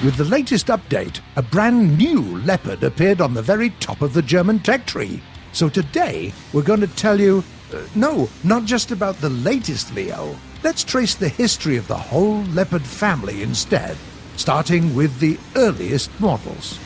With the latest update, a brand new Leopard appeared on the very top of the German tech tree. So today, we're going to tell you, no, not just about the latest Leo. Let's trace the history of the whole Leopard family instead, starting with the earliest models.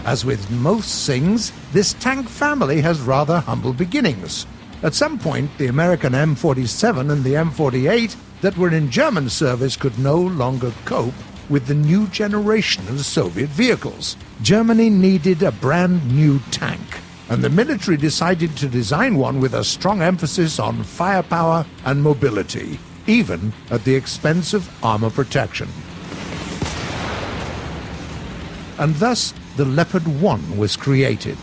As with most things, this tank family has rather humble beginnings. At some point, the American M47 and the M48 that were in German service could no longer cope with the new generation of Soviet vehicles. Germany needed a brand new tank, and the military decided to design one with a strong emphasis on firepower and mobility, even at the expense of armor protection. And thus, the Leopard 1 was created.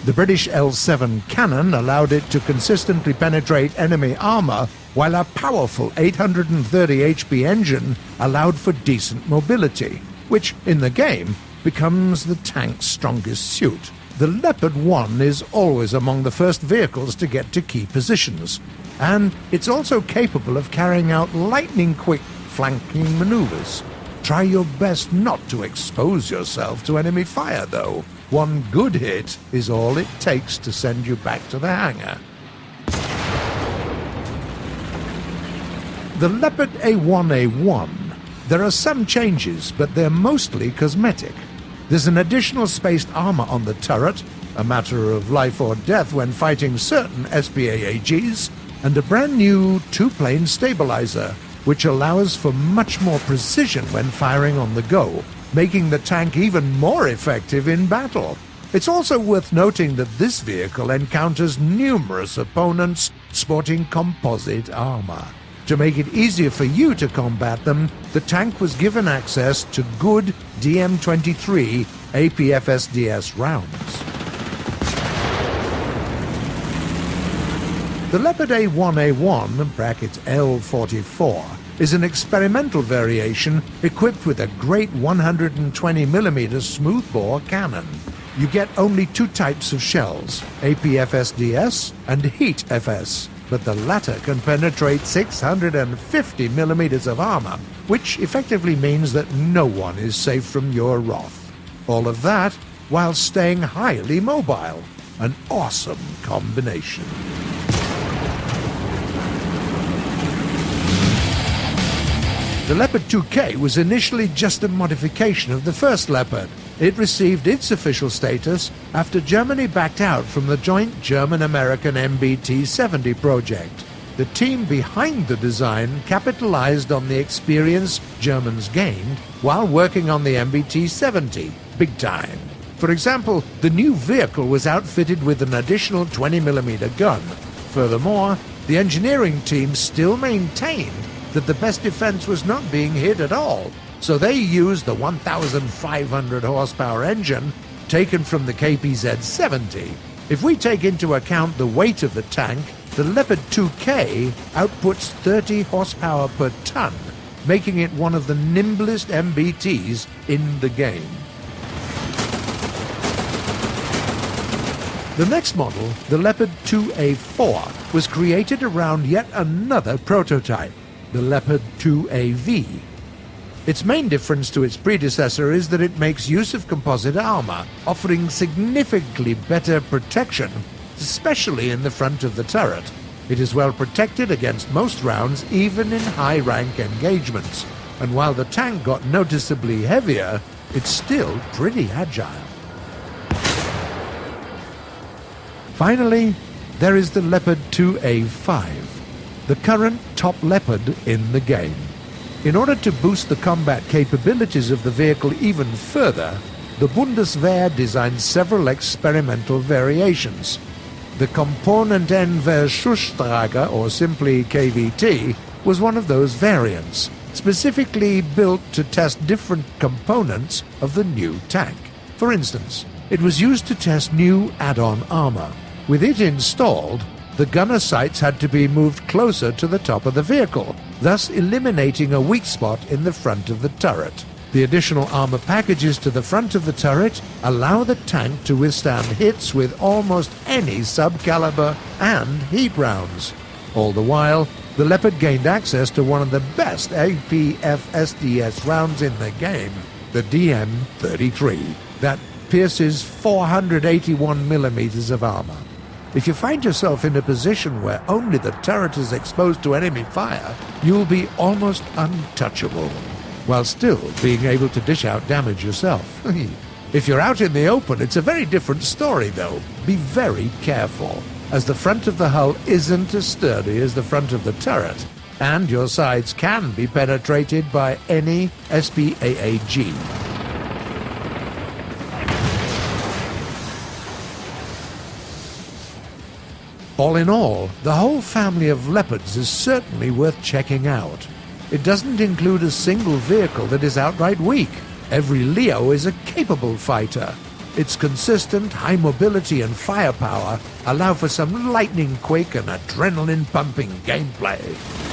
The British L7 cannon allowed it to consistently penetrate enemy armor, while a powerful 830 HP engine allowed for decent mobility, which, in the game, becomes the tank's strongest suit. The Leopard 1 is always among the first vehicles to get to key positions, and it's also capable of carrying out lightning-quick flanking maneuvers. Try your best not to expose yourself to enemy fire, though. One good hit is all it takes to send you back to the hangar. The Leopard A1A1. There are some changes, but they're mostly cosmetic. There's an additional spaced armor on the turret, a matter of life or death when fighting certain SPAAGs, and a brand new two-plane stabilizer, which allows for much more precision when firing on the go, making the tank even more effective in battle. It's also worth noting that this vehicle encounters numerous opponents sporting composite armor. To make it easier for you to combat them, the tank was given access to good DM-23 APFSDS rounds. The Leopard A1A1 (brackets L44) is an experimental variation equipped with a great 120mm smoothbore cannon. You get only two types of shells, APFSDS and Heat FS, but the latter can penetrate 650mm of armor, which effectively means that no one is safe from your wrath. All of that while staying highly mobile. An awesome combination. The Leopard 2K was initially just a modification of the first Leopard. It received its official status after Germany backed out from the joint German-American MBT-70 project. The team behind the design capitalized on the experience Germans gained while working on the MBT-70, big time. For example, the new vehicle was outfitted with an additional 20mm gun. Furthermore, the engineering team still maintained that the best defense was not being hit at all, so they used the 1,500 horsepower engine taken from the KPZ-70. If we take into account the weight of the tank, the Leopard 2K outputs 30 horsepower per ton, making it one of the nimblest MBTs in the game. The next model, the Leopard 2A4, was created around yet another prototype, the Leopard 2AV. Its main difference to its predecessor is that it makes use of composite armor, offering significantly better protection, especially in the front of the turret. It is well protected against most rounds, even in high-rank engagements, and while the tank got noticeably heavier, it's still pretty agile. Finally, there is the Leopard 2A5, the current top Leopard in the game. In order to boost the combat capabilities of the vehicle even further, the Bundeswehr designed several experimental variations. The Komponentenverschusstrager, or simply KVT, was one of those variants, specifically built to test different components of the new tank. For instance, it was used to test new add-on armor. With it installed, the gunner sights had to be moved closer to the top of the vehicle, thus eliminating a weak spot in the front of the turret. The additional armor packages to the front of the turret allow the tank to withstand hits with almost any subcaliber and heat rounds. All the while, the Leopard gained access to one of the best APF-SDS rounds in the game, the DM-33, that pierces 481 millimeters of armor. If you find yourself in a position where only the turret is exposed to enemy fire, you'll be almost untouchable, while still being able to dish out damage yourself. If you're out in the open, it's a very different story, though. Be very careful, as the front of the hull isn't as sturdy as the front of the turret, and your sides can be penetrated by any SPAAG. All in all, the whole family of Leopards is certainly worth checking out. It doesn't include a single vehicle that is outright weak. Every Leo is a capable fighter. Its consistent high mobility and firepower allow for some lightning-quick and adrenaline-pumping gameplay.